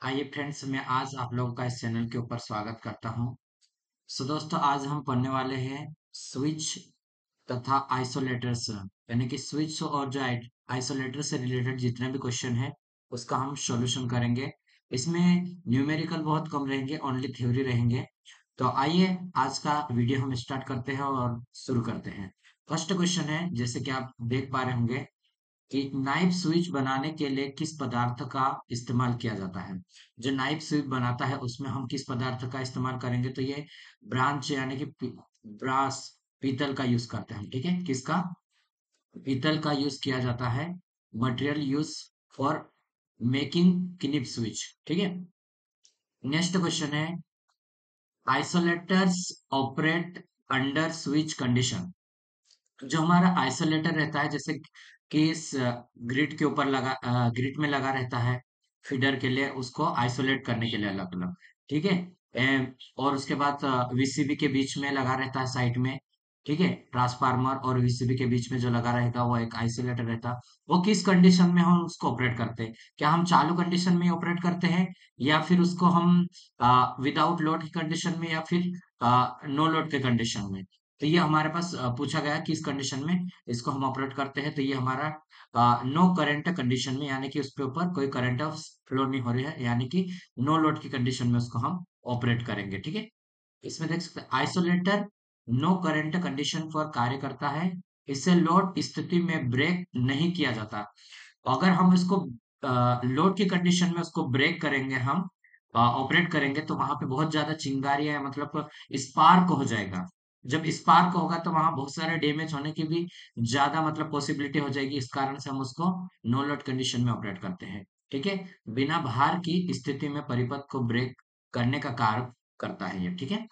आइए फ्रेंड्स, मैं आज आप लोगों का इस चैनल के ऊपर स्वागत करता हूं। सो दोस्तों, आज हम पढ़ने वाले हैं स्विच तथा आइसोलेटर्स, यानी कि स्विच और जो आइसोलेटर से रिलेटेड जितने भी क्वेश्चन है उसका हम सॉल्यूशन करेंगे। इसमें न्यूमेरिकल बहुत कम रहेंगे, ओनली थ्योरी रहेंगे। तो आइए आज का वीडियो हम स्टार्ट करते हैं और शुरू करते हैं। फर्स्ट क्वेश्चन है, जैसे कि आप देख पा रहे होंगे कि नाइफ स्विच बनाने के लिए किस पदार्थ का इस्तेमाल किया जाता है। जो नाइफ स्विच बनाता है उसमें हम किस पदार्थ का इस्तेमाल करेंगे, तो ये ब्रांच यानी कि ब्रास, पीतल का यूज करते हैं। ठीक है, किसका? पीतल का यूज किया जाता है। मटेरियल यूज फॉर मेकिंग किनिप स्विच। ठीक है, नेक्स्ट क्वेश्चन है, isolators operate under switch condition. जो हमारा आइसोलेटर रहता है, जैसे कि इस ग्रिड के ऊपर लगा, ग्रिड में लगा रहता है फीडर के लिए, उसको आइसोलेट करने के लिए अलग अलग। ठीक है, और उसके बाद वीसीबी के बीच में लगा रहता है साइड में। ठीक है, ट्रांसफार्मर और वीसीबी के बीच में जो लगा रहेगा वो एक आइसोलेटर रहता है। वो किस कंडीशन में हम उसको ऑपरेट करते हैं? क्या हम चालू कंडीशन में ऑपरेट करते हैं, या फिर उसको हम विदाउट लोड की कंडीशन में, या फिर नो लोड के कंडीशन में? तो ये हमारे पास पूछा गया है किस कंडीशन में इसको हम ऑपरेट करते हैं। तो ये हमारा नो करंट कंडीशन में, यानी कि उसके ऊपर कोई करंट ऑफ फ्लो नहीं हो रही है, यानी कि नो लोड की कंडीशन में उसको हम ऑपरेट करेंगे। ठीक है, इसमें देख सकते हैं आइसोलेटर नो करंट कंडीशन पर कार्य करता है। इससे लोड स्थिति में ब्रेक नहीं किया जाता। अगर हम इसको लोड की कंडीशन में उसको ब्रेक करेंगे, हम ऑपरेट करेंगे, तो वहां पे बहुत ज्यादा चिंगारियां, मतलब स्पार्क हो जाएगा। जब स्पार्क होगा तो वहां बहुत सारे डैमेज होने की भी ज्यादा मतलब पॉसिबिलिटी हो जाएगी। इस कारण से हम उसको नो लोड कंडीशन में ऑपरेट करते हैं। ठीक है, बिना भार की स्थिति में परिपथ को ब्रेक करने का कार्य करता है ये। ठीक है,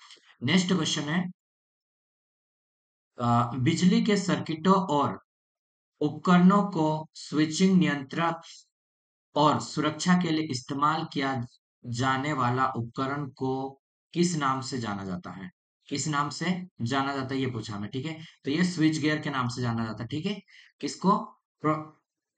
नेक्स्ट क्वेश्चन है, बिजली के सर्किटों और उपकरणों को स्विचिंग नियंत्रक और सुरक्षा के लिए इस्तेमाल किया जाने वाला उपकरण को किस नाम से जाना जाता है? किस नाम से जाना जाता है, ये पूछा हमें। ठीक है, तो ये स्विच गियर के नाम से जाना जाता है। ठीक है, किसको? प्रो,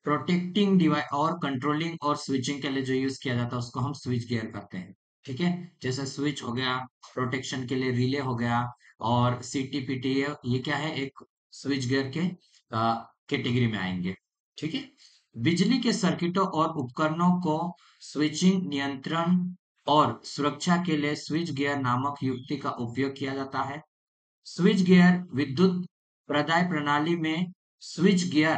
प्रोटेक्टिंग डिवाइस और कंट्रोलिंग और स्विचिंग के लिए जो यूज किया जाता है उसको हम स्विच गियर करते हैं। ठीक है, जैसे स्विच हो गया, प्रोटेक्शन के लिए रिले हो गया, और सीटीपीटी, ये क्या है, एक स्विच गियर के कैटेगरी में आएंगे। ठीक है, बिजली के सर्किटों और उपकरणों को स्विचिंग नियंत्रण और सुरक्षा के लिए स्विच गियर नामक युक्ति का उपयोग किया जाता है। स्विच गियर विद्युत प्रदाय प्रणाली में स्विच गियर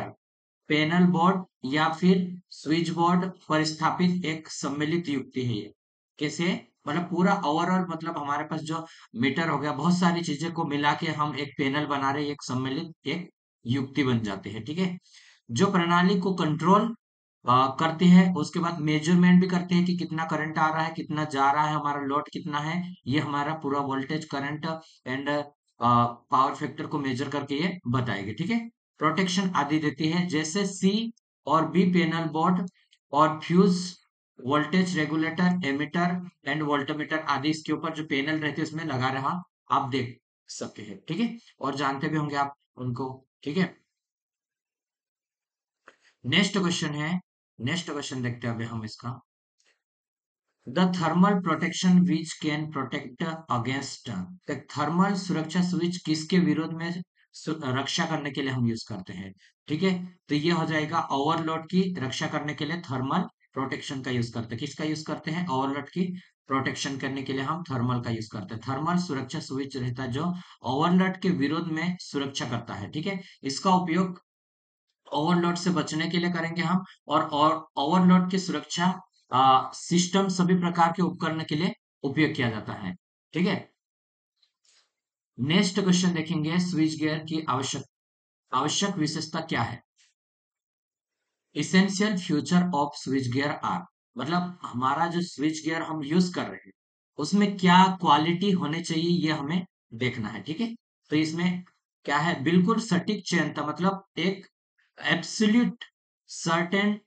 पैनल बोर्ड या फिर स्विच बोर्ड पर स्थापित एक सम्मिलित युक्ति है। ये कैसे? मतलब पूरा ओवरऑल, मतलब हमारे पास जो मीटर हो गया, बहुत सारी चीजें को मिला के हम एक पैनल बना रहे हैं, एक सम्मिलित एक युक्ति बन जाती है। ठीक है, जो प्रणाली को कंट्रोल करती है, उसके बाद मेजरमेंट भी करते हैं कि कितना करंट आ रहा है, कितना जा रहा है, हमारा लोड कितना है। ये हमारा पूरा voltage, current and power factor को मेजर करके ये बताएगी। ठीक है, प्रोटेक्शन आदि देती है, जैसे सी और बी पैनल बोर्ड और fuse, voltage regulator, ammeter and voltmeter आदि इसके ऊपर जो पैनल रहते हैं उसमें लगा रहा आप देख सकते हैं। ठीक है, और जानते भी होंगे आप उनको। ठीक है, नेक्स्ट क्वेश्चन है, नेक्स्ट क्वेश्चन देखते हैं अभी हम इसका। The thermal protection which can protect against, thermal सुरक्षा स्विच किसके विरोध में रक्षा करने के लिए हम यूज करते हैं? ठीक है, तो ये हो जाएगा ओवरलोड की रक्षा करने के लिए थर्मल प्रोटेक्शन का यूज करते हैं। किसका यूज करते हैं? ओवरलोड की प्रोटेक्शन करने के लिए हम थर्मल का यूज करते हैं। थर्मल सुरक्षा स्विच रहता है जो ओवरलोड के विरोध में सुरक्षा करता है। ठीक है, इसका उपयोग ओवरलोड से बचने के लिए करेंगे हम, और ओवरलोड की सुरक्षा सिस्टम, सभी प्रकार के उपकरण के लिए उपयोग किया जाता है। ठीक है, नेक्स्ट क्वेश्चन देखेंगे, स्विच गियर की आवश्यक आवश्यक विशेषता क्या है? Essential future of switch gear are, मतलब हमारा जो स्विच गियर हम यूज कर रहे हैं उसमें क्या क्वालिटी होने चाहिए, ये हमें देखना है। ठीक है, तो इसमें क्या है, बिल्कुल सटीक चयनता, मतलब एक एब्सोल्यूट सर्टेन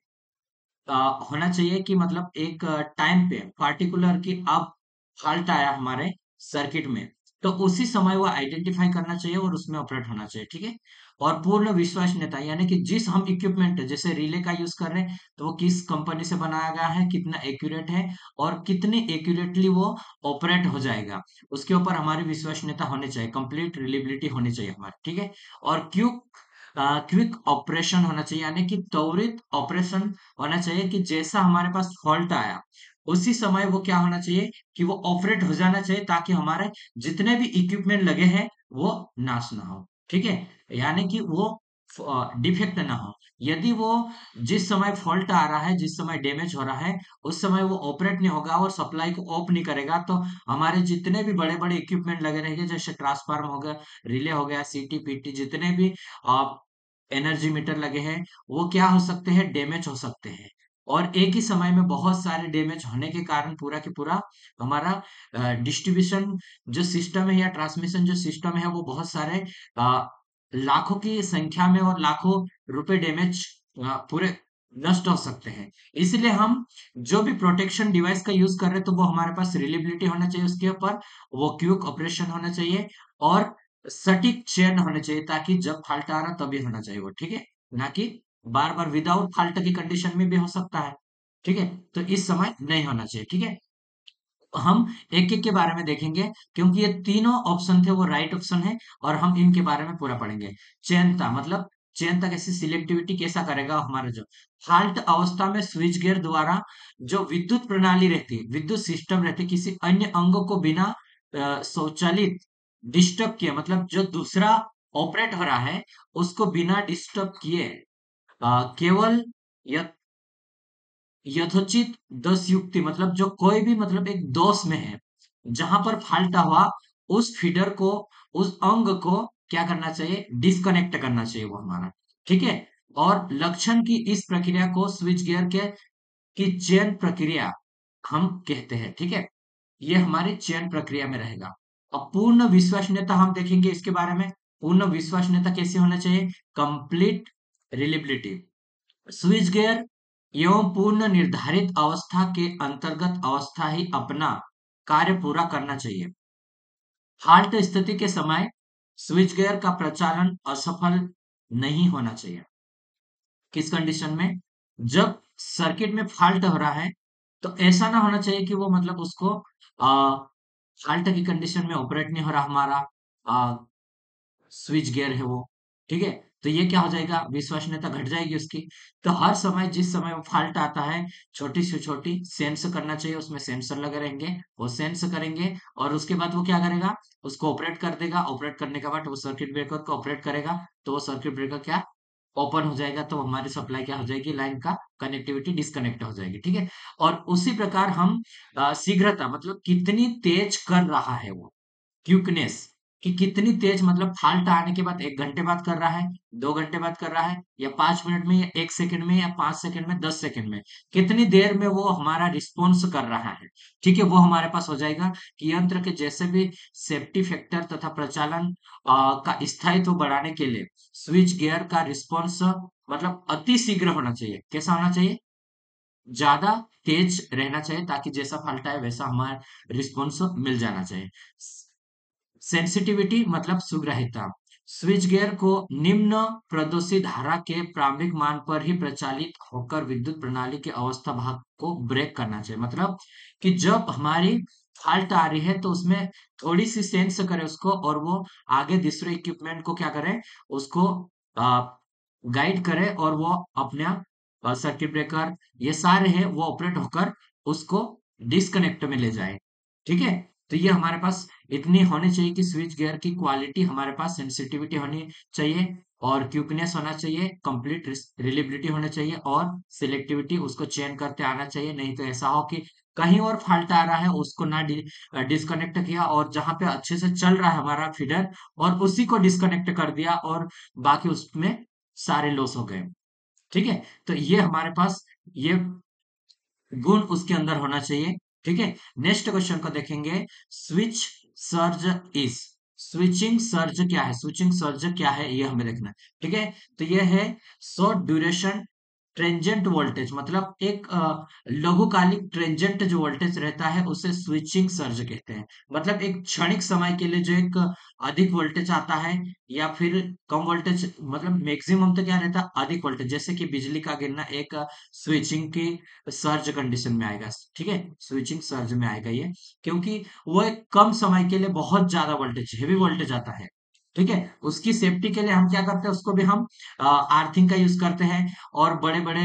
होना चाहिए कि मतलब एक टाइम पे पार्टिकुलर कि अब फॉल्ट आया हमारे सर्किट में, तो उसी समय वो आइडेंटिफाई करना चाहिए और उसमें ऑपरेट होना चाहिए। ठीक है, और पूर्ण विश्वसनीयता, यानी कि जिस हम इक्विपमेंट जैसे रिले का यूज कर रहे हैं तो वो किस कंपनी से बनाया गया है, कितना एक्यूरेट है और कितनी एक्यूरेटली वो ऑपरेट हो जाएगा, उसके ऊपर हमारी विश्वसनीयता होनी चाहिए, कंप्लीट रिलेबिलिटी होनी चाहिए हमारी, ठीक है। और क्विक ऑपरेशन होना चाहिए, यानी कि त्वरित ऑपरेशन होना चाहिए, कि जैसा हमारे पास फॉल्ट आया उसी समय वो क्या होना चाहिए कि वो ऑपरेट हो जाना चाहिए, ताकि हमारे जितने भी इक्विपमेंट लगे हैं वो नाश ना हो, ठीक है, यानी कि वो डिफेक्ट ना हो। यदि वो जिस समय फॉल्ट आ रहा है, जिस समय डैमेज हो रहा है, उस समय वो ऑपरेट नहीं होगा और सप्लाई को ऑफ नहीं करेगा, तो हमारे जितने भी बड़े बड़े इक्विपमेंट लगे रहेंगे, जैसे ट्रांसफार्मर हो गया, रिले हो गया, सीटी पीटी, जितने भी एनर्जी मीटर लगे हैं, वो क्या हो सकते हैं, डैमेज हो सकते हैं। और एक ही समय में बहुत सारे डैमेज होने के कारण पूरा के पूरा हमारा डिस्ट्रीब्यूशन जो सिस्टम है या ट्रांसमिशन जो सिस्टम है वो बहुत सारे लाखों की संख्या में और लाखों रुपए डैमेज पूरे नष्ट हो सकते हैं। इसलिए हम जो भी प्रोटेक्शन डिवाइस का यूज कर रहे हैं तो वो हमारे पास रिलेबिलिटी होना चाहिए उसके ऊपर, वो क्विक ऑपरेशन होना चाहिए और सटीक चयन होने चाहिए, ताकि जब फाल्ट आ रहा तभी होना चाहिए वो, ठीक है, ना कि बार बार विदाउट फाल्ट की कंडीशन में भी हो सकता है, ठीक है, तो इस समय नहीं होना चाहिए, ठीक है। हम एक एक के बारे में देखेंगे, क्योंकि ये तीनों ऑप्शन थे वो राइट ऑप्शन है, और हम इनके बारे में पूरा पढ़ेंगे। चयनता मतलब चयनता कैसे, सिलेक्टिविटी कैसा करेगा हमारा, जो फाल्ट अवस्था में स्विच गियर द्वारा जो विद्युत प्रणाली रहती है, विद्युत सिस्टम रहती है, किसी अन्य अंगों को बिना स्वचालित डिस्टर्ब किए, मतलब जो दूसरा ऑपरेट हो रहा है उसको बिना डिस्टर्ब किए केवल यथोचित दस युक्ति, मतलब जो कोई भी मतलब एक दोष में है, जहां पर फाल्ट हुआ उस फीडर को, उस अंग को क्या करना चाहिए, डिस्कनेक्ट करना चाहिए वो हमारा, ठीक है। और लक्षण की इस प्रक्रिया को स्विच गियर के की चयन प्रक्रिया हम कहते हैं, ठीक है, ये हमारी चयन प्रक्रिया में रहेगा। अब पूर्ण विश्वसनीयता हम देखेंगे इसके बारे में। पूर्ण विश्वसनीयता कैसे होना चाहिए, कंप्लीट रिलेबिलिटी, स्विच गियर एवं पूर्ण निर्धारित अवस्था के अंतर्गत अवस्था ही अपना कार्य पूरा करना चाहिए। फाल्ट स्थिति के समय स्विच गियर का प्रचालन असफल नहीं होना चाहिए। किस कंडीशन में, जब सर्किट में फाल्ट हो रहा है तो ऐसा ना होना चाहिए कि वो मतलब उसको फाल्ट की कंडीशन में ऑपरेट नहीं हो रहा हमारा स्विच गियर है वो, ठीक है, तो ये क्या हो जाएगा, विश्वसनीयता घट जाएगी उसकी। तो हर समय जिस समय वो फॉल्ट आता है, छोटी से छोटी सेंस करना चाहिए, उसमें सेंसर लगे रहेंगे, वो सेंस करेंगे और उसके बाद वो क्या करेगा, उसको ऑपरेट कर देगा, ऑपरेट करने के बाद वो सर्किट ब्रेकर को ऑपरेट करेगा, तो वो सर्किट ब्रेकर क्या ओपन हो जाएगा, तो हमारी सप्लाई क्या हो जाएगी, लाइन का कनेक्टिविटी डिस्कनेक्ट हो जाएगी, ठीक है। और उसी प्रकार हम शीघ्रता मतलब कितनी तेज कर रहा है वो, क्यूकनेस कि कितनी तेज, मतलब फाल्ट आने के बाद 1 घंटे बाद कर रहा है, 2 घंटे बाद कर रहा है, या 5 मिनट में, या 1 सेकंड में, या 5 सेकंड में, 10 सेकंड में, कितनी देर में वो हमारा रिस्पॉन्स कर रहा है, ठीक है, वो हमारे पास हो जाएगा। कि यंत्र के जैसे भी सेफ्टी फैक्टर तथा प्रचालन का स्थायित्व बढ़ाने के लिए स्विच गियर का रिस्पॉन्स मतलब अति शीघ्र होना चाहिए। कैसा होना चाहिए, ज्यादा तेज रहना चाहिए, ताकि जैसा फाल्ट आए वैसा हमारा रिस्पॉन्स मिल जाना चाहिए। सेंसिटिविटी मतलब सुग्राह्यता, स्विच गियर को निम्न प्रदोषी धारा के प्रारंभिक मान पर ही प्रचालित होकर विद्युत प्रणाली के अवस्था भाग को ब्रेक करना चाहिए, मतलब कि जब हमारी फाल्ट आ रही है तो उसमें थोड़ी सी सेंस करे उसको, और वो आगे दूसरे इक्विपमेंट को क्या करे, उसको गाइड करे, और वो अपना सर्किट ब्रेकर ये सारे हैं वो ऑपरेट होकर उसको डिस्कनेक्ट में ले जाए, ठीक है। तो ये हमारे पास इतनी होनी चाहिए कि स्विच गियर की क्वालिटी हमारे पास, सेंसिटिविटी होनी चाहिए, और क्यूकनेस होना चाहिए, कंप्लीट रिलेबिलिटी होना चाहिए, और सिलेक्टिविटी उसको चेंज करते आना चाहिए। नहीं तो ऐसा हो कि कहीं और फॉल्ट आ रहा है, उसको ना डिस्कनेक्ट किया, और जहां पे अच्छे से चल रहा है हमारा फीडर और उसी को डिस्कनेक्ट कर दिया, और बाकी उसमें सारे लॉस हो गए, ठीक है। तो ये हमारे पास ये गुण उसके अंदर होना चाहिए, ठीक है। नेक्स्ट क्वेश्चन को देखेंगे, switch surge is, switching surge क्या है, स्विचिंग सर्ज क्या है ये हमें देखना है, ठीक है। तो ये है शॉर्ट ड्यूरेशन ट्रेंजेंट वोल्टेज मतलब एक लघुकालिक ट्रेंजेंट जो वोल्टेज रहता है उसे स्विचिंग सर्ज कहते हैं। मतलब एक क्षणिक समय के लिए जो एक अधिक वोल्टेज आता है या फिर कम वोल्टेज, मतलब मैक्सिमम तो क्या रहता है अधिक वोल्टेज, जैसे कि बिजली का गिरना एक स्विचिंग की सर्ज कंडीशन में आएगा। ठीक है, स्विचिंग सर्ज में आएगा ये, क्योंकि वो एक कम समय के लिए बहुत ज्यादा वोल्टेज, हेवी वोल्टेज आता है। ठीक है, उसकी सेफ्टी के लिए हम क्या करते हैं, उसको भी हम आर्थिंग का यूज करते हैं, और बड़े बड़े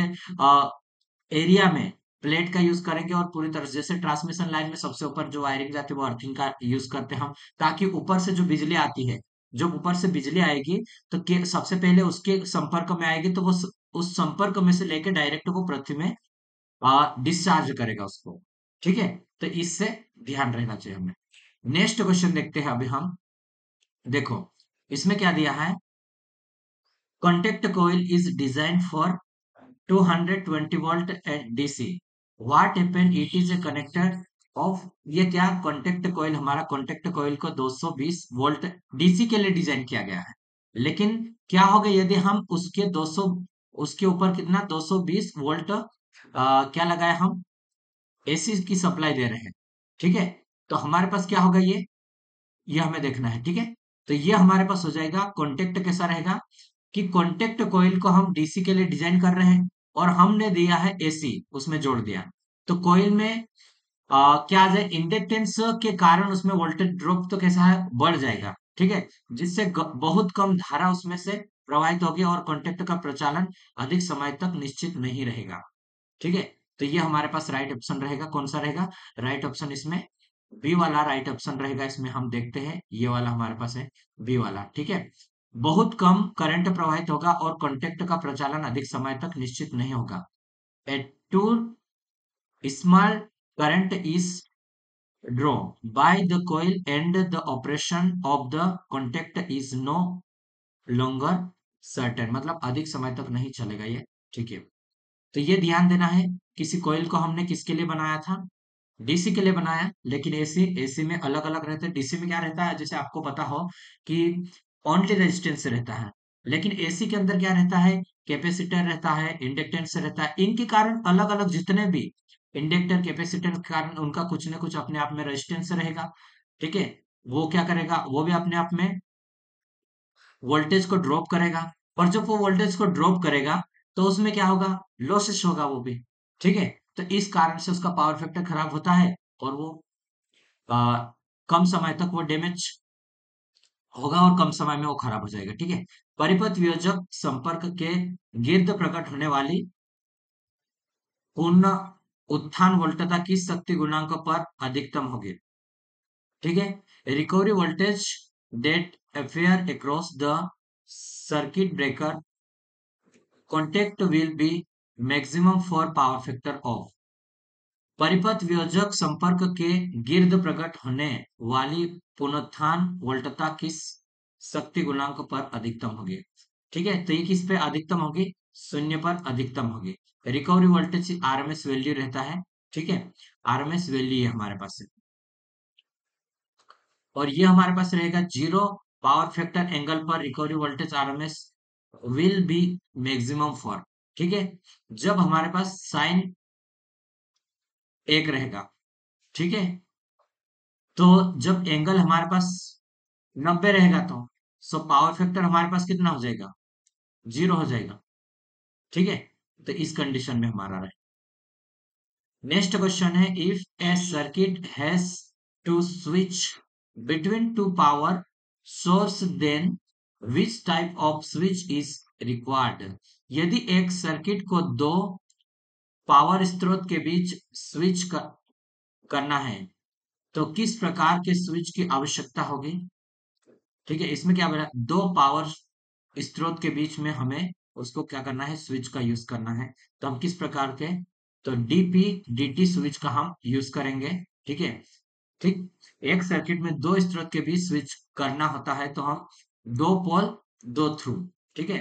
एरिया में प्लेट का यूज करेंगे, और पूरी तरह से जैसे ट्रांसमिशन लाइन में सबसे ऊपर जो वायरिंग जाती है वो अर्थिंग का यूज करते हैं हम, ताकि ऊपर से जो बिजली आती है, जब ऊपर से बिजली आएगी तो सबसे पहले उसके संपर्क में आएगी, तो वो उस संपर्क में से लेके डायरेक्ट वो पृथ्वी में डिस्चार्ज करेगा उसको। ठीक है, तो इससे ध्यान रहना चाहिए हमें। नेक्स्ट क्वेश्चन देखते हैं अभी हम। देखो, इसमें क्या दिया है, contact coil is designed for 220 volt at DC. What happen it is a connector of, ये क्या कॉन्टेक्ट कॉइल, हमारा कॉन्टेक्ट कॉइल को 220 वोल्ट डीसी के लिए डिजाइन किया गया है। लेकिन क्या होगा यदि हम उसके 200, उसके ऊपर कितना 220 वोल्ट क्या लगाए हम, एसी की सप्लाई दे रहे हैं। ठीक है, तो हमारे पास क्या होगा, ये हमें देखना है। ठीक है, तो ये हमारे पास हो जाएगा, कॉन्टेक्ट कैसा रहेगा कि कॉन्टेक्ट कॉइल को हम डीसी के लिए डिजाइन कर रहे हैं, और हमने दिया है एसी, उसमें जोड़ दिया, तो कॉइल में क्या आ जाए, इंडक्टेंस के कारण उसमें वोल्टेज ड्रॉप तो कैसा है, बढ़ जाएगा। ठीक है, जिससे बहुत कम धारा उसमें से प्रवाहित होगी, और कॉन्टेक्ट का प्रचालन अधिक समय तक निश्चित नहीं रहेगा। ठीक है, तो ये हमारे पास राइट ऑप्शन रहेगा, कौन सा रहेगा, राइट ऑप्शन इसमें बी वाला राइट ऑप्शन रहेगा। इसमें हम देखते हैं, ये वाला हमारे पास है, बी वाला। ठीक है, बहुत कम करंट प्रवाहित होगा और कॉन्टेक्ट का प्रचालन अधिक समय तक निश्चित नहीं होगा। A too small current is drawn by the coil and the operation of the contact is no longer certain, मतलब अधिक समय तक नहीं चलेगा ये। ठीक है, तो ये ध्यान देना है, किसी कॉइल को हमने किसके लिए बनाया था, डीसी के लिए बनाया, लेकिन एसी, एसी में अलग अलग रहते हैं। डीसी में क्या रहता है, जैसे आपको पता हो कि ओनली रेजिस्टेंस रहता है, लेकिन एसी के अंदर क्या रहता है, कैपेसिटर रहता है, इंडक्टेंस रहता है। इनके कारण अलग अलग जितने भी इंडक्टर कैपेसिटर के कारण उनका कुछ ना कुछ अपने आप में रेजिस्टेंस रहेगा। ठीक है, वो क्या करेगा, वो भी अपने आप में वोल्टेज को ड्रॉप करेगा, और जब वो वोल्टेज को ड्रॉप करेगा तो उसमें क्या होगा, लॉसेस होगा वो भी। ठीक है, तो इस कारण से उसका पावर फैक्टर खराब होता है, और वो आ, कम समय तक वो डैमेज होगा, और कम समय में वो खराब हो जाएगा। ठीक है, परिपथ वियोजक संपर्क के गिर्द प्रकट होने वाली पूर्ण उत्थान वोल्टता किस शक्ति गुणांक पर अधिकतम होगी। ठीक है, recovery voltage that affair across the circuit breaker contact will be maximum for power factor of. परिपथ वियोजक संपर्क के गिर्द प्रकट होने वाली पुनरुत्थान वोल्टता किस शक्ति गुणांक पर अधिकतम होगी। ठीक है, तो ये किस पे अधिकतम होगी, शून्य पर अधिकतम होगी। रिकवरी वोल्टेज आरएमएस वैल्यू रहता है। ठीक है, आरएमएस वैल्यू है हमारे पास, और ये हमारे पास रहेगा जीरो पावर फैक्टर एंगल पर recovery voltage RMS will be maximum for. ठीक है, जब हमारे पास साइन एक रहेगा। ठीक है, तो जब एंगल हमारे पास 90 रहेगा, तो सो पावर फैक्टर हमारे पास कितना हो जाएगा, जीरो हो जाएगा। ठीक है, तो इस कंडीशन में हमारा रहे। नेक्स्ट क्वेश्चन है, if a circuit has to switch between two power source then which type of switch is required. यदि एक सर्किट को दो पावर स्रोत के बीच स्विच करना है, तो किस प्रकार के स्विच की आवश्यकता होगी। ठीक है, इसमें क्या बोला, दो पावर स्रोत के बीच में हमें उसको क्या करना है, स्विच का यूज करना है, तो हम किस प्रकार के, तो डीपी डीटी स्विच का हम यूज करेंगे। ठीक है, ठीक, एक सर्किट में दो स्रोत के बीच स्विच करना होता है, तो हम दो पोल दो थ्रू, ठीक है,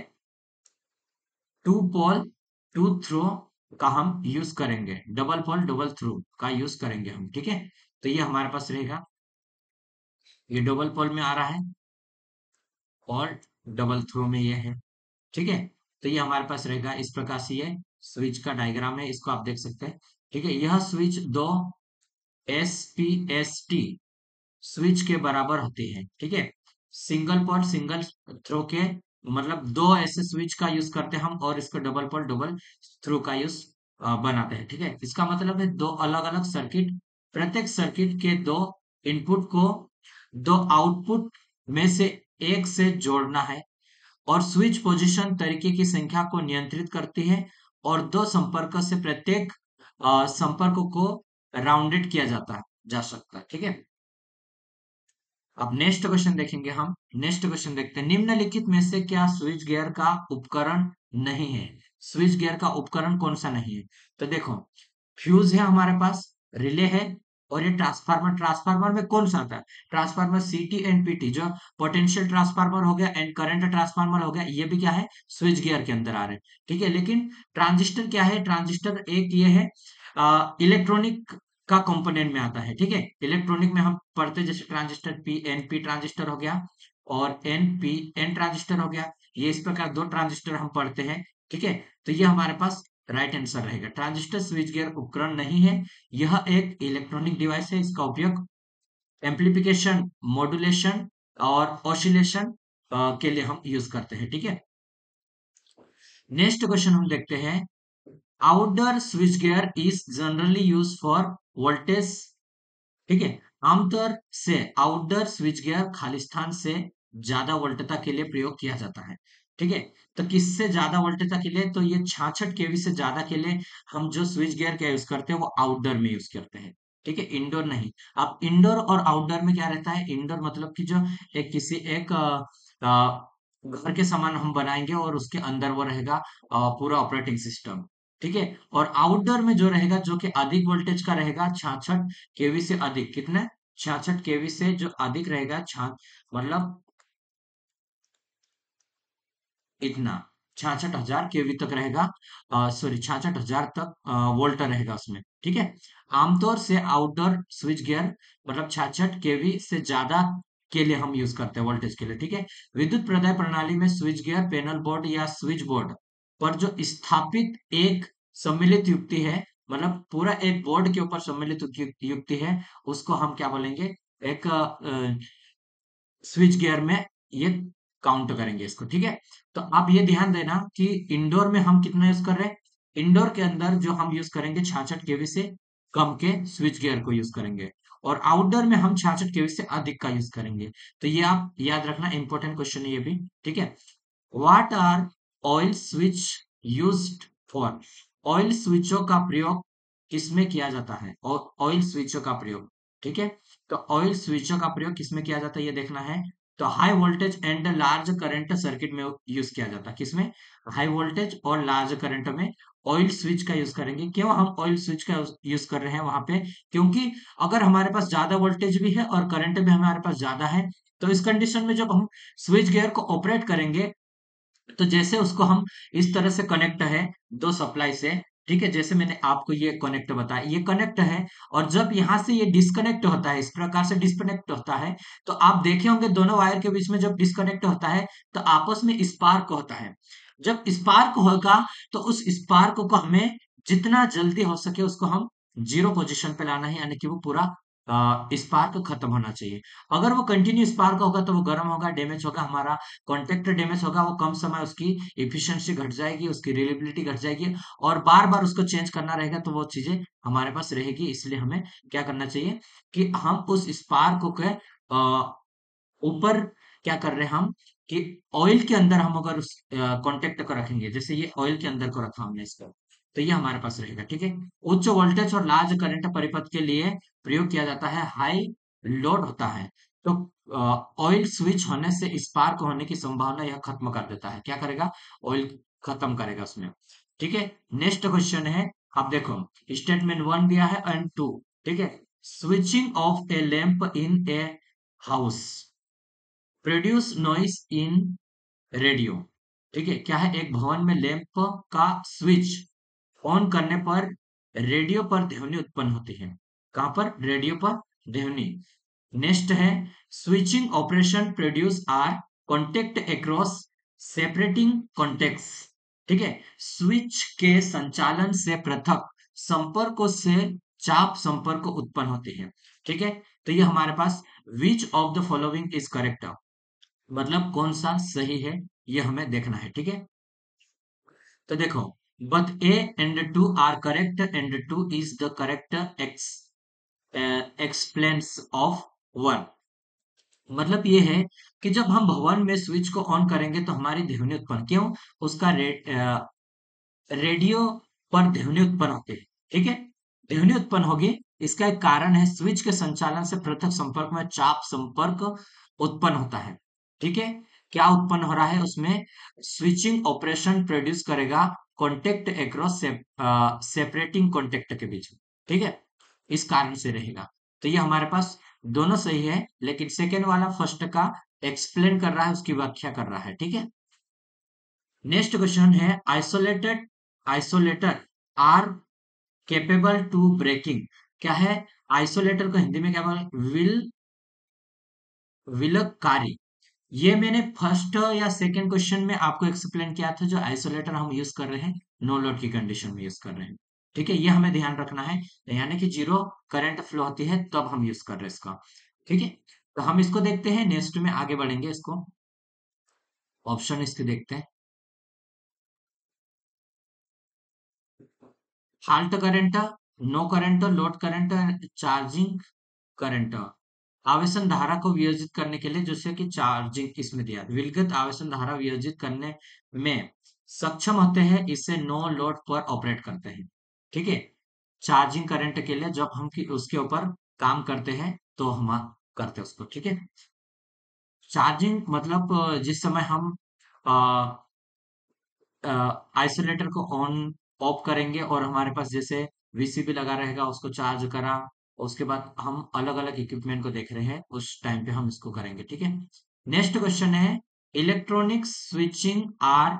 टू पोल टू थ्रो का हम यूज करेंगे, डबल पोल डबल थ्रू का यूज करेंगे हम। ठीक है, तो ये हमारे पास रहेगा, ये डबल पोल में आ रहा है, और डबल थ्रो में ये है। ठीक है, तो ये हमारे पास रहेगा इस प्रकार से, ये स्विच का डायग्राम है, इसको आप देख सकते हैं। ठीक है, यह स्विच दो SPST स्विच के बराबर होती है। ठीक है, सिंगल पोर्ट सिंगल थ्रो के, मतलब दो ऐसे स्विच का यूज करते हैं हम, और इसको डबल पोर्ट डबल थ्रो का यूज बनाते हैं। ठीक है, इसका मतलब है दो अलग अलग सर्किट, प्रत्येक सर्किट के दो इनपुट को दो आउटपुट में से एक से जोड़ना है, और स्विच पोजीशन तरीके की संख्या को नियंत्रित करती है, और दो संपर्क से प्रत्येक संपर्क को राउंडेड किया जाता है जा सकता है। ठीक है, अब नेक्स्ट क्वेश्चन देखेंगे हम। नेक्स्ट क्वेश्चन देखते हैं, निम्नलिखित में से क्या स्विच गियर का उपकरण नहीं है? स्विच गियर का उपकरण कौन सा नहीं है? तो देखो, फ्यूज है हमारे पास, रिले है, और ये ट्रांसफार्मर। ट्रांसफार्मर में कौन सा आता है? ट्रांसफार्मर CT एंड PT, जो पोटेंशियल ट्रांसफार्मर हो गया एंड करंट ट्रांसफार्मर हो गया, ये भी क्या है? स्विच गियर के अंदर आ रहे हैं। ठीक है, लेकिन ट्रांजिस्टर क्या है? ट्रांजिस्टर एक ये है, इलेक्ट्रॉनिक का कंपोनेंट में आता है। ठीक है, इलेक्ट्रॉनिक में हम पढ़ते हैं, जैसे ट्रांजिस्टर PNP ट्रांजिस्टर हो गया, और NPN ट्रांजिस्टर हो गया, ये इस प्रकार दो ट्रांजिस्टर हम पढ़ते हैं। ठीक है, तो ये हमारे पास राइट आंसर रहेगा। ट्रांजिस्टर स्विच गियर उपकरण नहीं है, यह एक इलेक्ट्रॉनिक डिवाइस है। इसका उपयोग एम्प्लीफिकेशन, मॉड्यूलेशन और ऑसिलेशन के लिए हम यूज करते हैं। ठीक है, नेक्स्ट क्वेश्चन हम देखते हैं, outdoor switch gear is generally use for voltage. ठीक है, आमतौर से आउटडोर स्विच गियर खाली स्थान से ज्यादा वोल्टता के लिए प्रयोग किया जाता है। ठीक है, तो किससे ज्यादा वोल्टता के लिए? तो ये 66 kV से ज्यादा के लिए हम जो स्विच गियर का यूज करते हैं वो आउटडोर में यूज करते हैं। ठीक है, इंडोर नहीं। अब इंडोर और आउटडोर में क्या रहता है? इंडोर मतलब कि जो एक किसी एक घर के समान हम बनाएंगे, और उसके अंदर वो रहेगा पूरा ऑपरेटिंग सिस्टम। ठीक है, और आउटडोर में जो रहेगा, जो कि अधिक वोल्टेज का रहेगा, 66 kV से अधिक, कितना? 66 kV से जो अधिक रहेगा, मतलब इतना 66,000 kV तक रहेगा, सॉरी 66,000 तक वोल्ट रहेगा उसमें। ठीक है, आमतौर से आउटडोर स्विच गियर मतलब 66 kV से ज्यादा के लिए हम यूज करते हैं वोल्टेज के लिए। ठीक है, विद्युत प्रदाय प्रणाली में स्विच गियर पैनल बोर्ड या स्विच बोर्ड पर जो स्थापित एक सम्मिलित युक्ति है, मतलब पूरा एक बोर्ड के ऊपर सम्मिलित युक्ति है, उसको हम क्या बोलेंगे? एक स्विच गियर में ये काउंट करेंगे इसको। ठीक है, तो आप ये ध्यान देना कि इंडोर में हम कितना यूज कर रहे हैं। इंडोर के अंदर जो हम यूज करेंगे 66 kV से कम के स्विच गियर को यूज करेंगे, और आउटडोर में हम 66 kV से अधिक का यूज करेंगे। तो ये आप याद रखना, इंपॉर्टेंट क्वेश्चन है ये भी। ठीक है, what are oil switch used for? Oil स्विचों का प्रयोग किसमें किया जाता है? और ऑयल स्विचों का प्रयोग, ठीक है, तो ऑयल स्विचों का प्रयोग किसमें किया जाता है ये देखना है। तो high voltage and large current circuit में यूज किया जाता है। किसमें? हाई वोल्टेज और लार्ज करंट में ऑयल स्विच का यूज करेंगे। क्यों हम ऑयल स्विच का यूज कर रहे हैं वहां पे? क्योंकि अगर हमारे पास ज्यादा वोल्टेज भी है और करंट भी हमारे पास ज्यादा है, तो इस कंडीशन में जब हम स्विच गियर को ऑपरेट करेंगे, तो जैसे उसको हम इस तरह से कनेक्ट है दो सप्लाई से। ठीक है, जैसे मैंने आपको ये कनेक्ट बताया, ये कनेक्ट है, और जब यहां से ये डिस्कनेक्ट होता है, इस प्रकार से डिस्कनेक्ट होता है, तो आप देखे होंगे दोनों वायर के बीच में जब डिस्कनेक्ट होता है, तो आपस में स्पार्क होता है। जब स्पार्क होगा, तो उस स्पार्क को हमें जितना जल्दी हो सके उसको हम जीरो पोजीशन पे लाना है, यानी कि वो पूरा स्पार्क खत्म होना चाहिए। अगर वो कंटिन्यू स्पार्क होगा तो वो गर्म होगा, डैमेज होगा, हमारा कॉन्टेक्ट डैमेज होगा, वो कम समय उसकी इफिशियंसी घट जाएगी, उसकी रिलेबिलिटी घट जाएगी, और बार बार उसको चेंज करना रहेगा, तो वो चीजें हमारे पास रहेगी। इसलिए हमें क्या करना चाहिए कि हम उस स्पार्क के ऊपर क्या कर रहे हैं हम, कि ऑयल के अंदर हम अगर उस कॉन्टेक्ट को रखेंगे, जैसे ये ऑयल के अंदर को रखा हमने इसका, तो ये हमारे पास रहेगा। ठीक है, उच्च वोल्टेज और लार्ज करंट परिपथ के लिए प्रयोग किया जाता है, हाई लोड होता है, तो ऑयल स्विच होने से स्पार्क होने की संभावना यह खत्म कर देता है। क्या करेगा? ऑयल खत्म करेगा उसमें। ठीक है, नेक्स्ट क्वेश्चन है, आप देखो, स्टेटमेंट 1 दिया है एंड 2। ठीक है, switching off A lamp in a house produce noise in radio. ठीक है, क्या है? एक भवन में लैंप का स्विच ऑन करने पर रेडियो पर ध्वनि उत्पन्न होती है। कहां पर? रेडियो पर ध्वनि। नेक्स्ट है, switching operation produce are contact across separating contacts. ठीक है। स्विच के संचालन से पृथक संपर्कों से चाप संपर्क उत्पन्न होती है। ठीक है। तो ये हमारे पास which of the following is correct, मतलब कौन सा सही है ये हमें देखना है। ठीक है। तो देखो, but A and two are correct and two is the correct explains of one. मतलब ये है कि जब हम भवन में स्विच को ऑन करेंगे तो हमारी ध्वनि उत्पन्न क्यों, उसका रेडियो पर ध्वनि उत्पन्न होती है। ठीक है। ध्वनि उत्पन्न होगी, इसका एक कारण है स्विच के संचालन से पृथक संपर्क में चाप संपर्क उत्पन्न होता है। ठीक है। क्या उत्पन्न हो रहा है उसमें, स्विचिंग ऑपरेशन प्रोड्यूस करेगा कॉन्टेक्ट एक्रॉस सेपरेटिंग कॉन्टेक्ट के बीच में। ठीक है। इस कारण से रहेगा। तो ये हमारे पास दोनों सही है, लेकिन सेकेंड वाला फर्स्ट का एक्सप्लेन कर रहा है, उसकी व्याख्या कर रहा है। ठीक है। नेक्स्ट क्वेश्चन है, isolator are capable to breaking. क्या है, आइसोलेटर को हिंदी में क्या बोले, विलककारी। ये मैंने फर्स्ट या सेकंड क्वेश्चन में आपको एक्सप्लेन किया था, जो आइसोलेटर हम यूज कर रहे हैं नो लोड की कंडीशन में यूज कर रहे हैं। ठीक है, ये हमें ध्यान रखना है, यानी कि जीरो करंट फ्लो होती है तब हम यूज कर रहे हैं इसका। ठीक है। तो हम इसको देखते हैं, नेक्स्ट में आगे बढ़ेंगे, इसको ऑप्शन इसके देखते हैं। Fault current, no current, load current, charging current. आवेशन धारा को वियोजित करने के लिए, जैसे कि चार्जिंग इसमें दिया, विलगत आवेशन धारा वियोजित करने में सक्षम होते हैं, इससे नो लोड पर ऑपरेट करते हैं। ठीक है। चार्जिंग करंट के लिए जब हम उसके ऊपर काम करते हैं तो हम करते हैं उसको। ठीक है। चार्जिंग मतलब जिस समय हम आइसोलेटर को ऑन ऑफ करेंगे और हमारे पास जैसे वीसीबी लगा रहेगा, उसको चार्ज करा, उसके बाद हम अलग अलग इक्विपमेंट को देख रहे हैं, उस टाइम पे हम इसको करेंगे। ठीक है। नेक्स्ट क्वेश्चन है, electronic switching are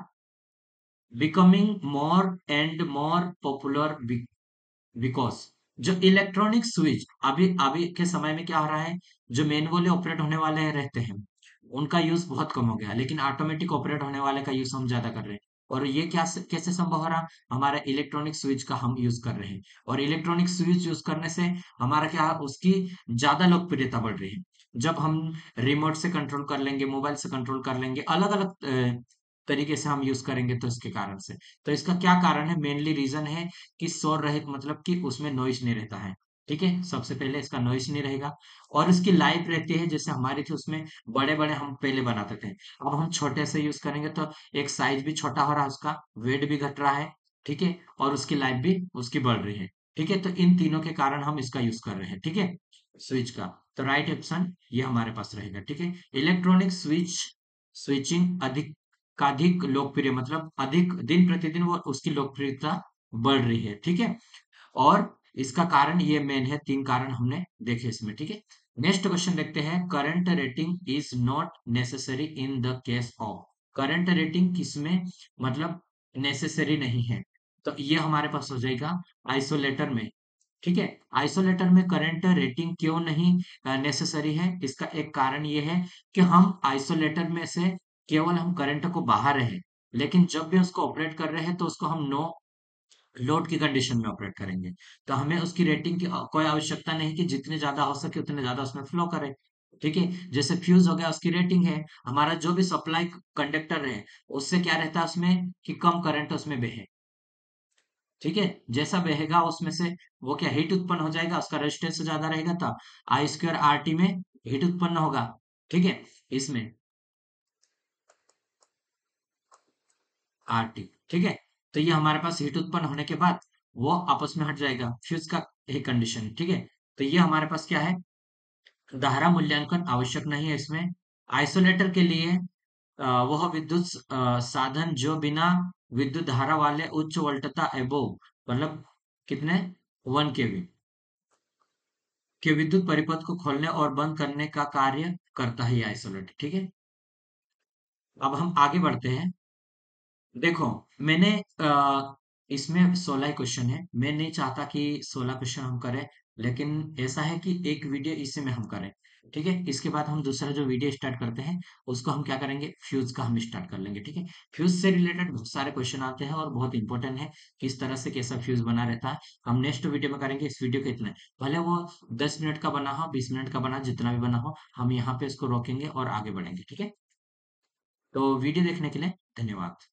becoming more and more popular because. जो इलेक्ट्रॉनिक स्विच अभी अभी के समय में क्या हो रहा है, जो मैनुअली ऑपरेट होने वाले रहते हैं उनका यूज बहुत कम हो गया, लेकिन ऑटोमेटिक ऑपरेट होने वाले का यूज हम ज्यादा कर रहे हैं। और ये क्या कैसे संभव हो रहा, हमारा इलेक्ट्रॉनिक स्विच का हम यूज कर रहे हैं, और इलेक्ट्रॉनिक स्विच यूज करने से हमारा क्या, उसकी ज्यादा लोकप्रियता बढ़ रही है। जब हम रिमोट से कंट्रोल कर लेंगे, मोबाइल से कंट्रोल कर लेंगे, अलग अलग तरीके से हम यूज करेंगे, तो इसके कारण से, तो इसका क्या कारण है, मेनली रीजन है कि शोर रहित, मतलब कि उसमें नॉइज नहीं रहता है। ठीक है, सबसे पहले इसका नॉइज नहीं रहेगा, और इसकी लाइफ रहती है, जैसे हमारी थी उसमें बड़े बड़े हम पहले बनाते थे, अब हम छोटे से यूज करेंगे तो एक साइज भी छोटा हो रहा है, उसका वेट भी घट रहा है। ठीक है। और उसकी लाइफ भी उसकी बढ़ रही है। ठीक है। तो इन तीनों के कारण हम इसका यूज कर रहे हैं। ठीक है, स्विच का। तो राइट ऑप्शन ये हमारे पास रहेगा। ठीक है। इलेक्ट्रॉनिक स्विचिंग अधिक लोकप्रिय, मतलब अधिक दिन प्रतिदिन वो उसकी लोकप्रियता बढ़ रही है। ठीक है। और इसका कारण ये मेन है, तीन कारण हमने देखे इसमें। ठीक है। नेक्स्ट क्वेश्चन देखते हैं, current rating is not necessary in the case of. Current rating किसमें, मतलब नेसेसरी नहीं है, तो ये हमारे पास हो जाएगा आइसोलेटर में। ठीक है। आइसोलेटर में करंट रेटिंग क्यों नहीं नेसेसरी है, इसका एक कारण ये है कि हम आइसोलेटर में से केवल हम करंट को बाहर रहे, लेकिन जब भी उसको ऑपरेट कर रहे हैं तो उसको हम नो लोड की कंडीशन में ऑपरेट करेंगे। तो हमें उसकी रेटिंग की कोई आवश्यकता नहीं कि जितने ज्यादा हो सके उतने ज्यादा उसमें फ्लो करे। ठीक है। जैसे फ्यूज हो गया, उसकी रेटिंग है, हमारा जो भी सप्लाई कंडक्टर है उससे क्या रहता है उसमें, कि कम करंट उसमें बहे। ठीक है। जैसा बहेगा उसमें से वो क्या, हीट उत्पन्न हो जाएगा, उसका रेजिस्टेंस ज्यादा रहेगा, तब आई स्क्वायर आर टी में हीट उत्पन्न होगा। ठीक है। इसमें आर टी। ठीक है। तो ये हमारे पास हीट उत्पन्न होने के बाद वो आपस में हट जाएगा, फ्यूज का एक कंडीशन। ठीक है। तो ये हमारे पास क्या है, धारा मूल्यांकन आवश्यक नहीं है इसमें। आइसोलेटर के लिए वह विद्युत साधन जो बिना विद्युत धारा वाले उच्च वोल्टता एबोव, मतलब कितने, 1 kV के विद्युत परिपथ को खोलने और बंद करने का कार्य करता है ये आइसोलेटर। ठीक है। अब हम आगे बढ़ते हैं। देखो, मैंने इसमें 16 क्वेश्चन है। मैं नहीं चाहता कि 16 क्वेश्चन हम करें, लेकिन ऐसा है कि एक वीडियो इसी में हम करें। ठीक है, इसके बाद हम दूसरा जो वीडियो स्टार्ट करते हैं उसको हम क्या करेंगे, फ्यूज का हम स्टार्ट कर लेंगे। ठीक है, फ्यूज से रिलेटेड बहुत सारे क्वेश्चन आते हैं और बहुत इंपॉर्टेंट है किस तरह से कैसा फ्यूज बना रहता है। हम नेक्स्ट वीडियो में करेंगे। इस वीडियो का इतना है, भले वो 10 मिनट का बना हो, 20 मिनट का बना, जितना भी बना हो, हम यहाँ पे इसको रोकेंगे और आगे बढ़ेंगे। ठीक है, तो वीडियो देखने के लिए धन्यवाद।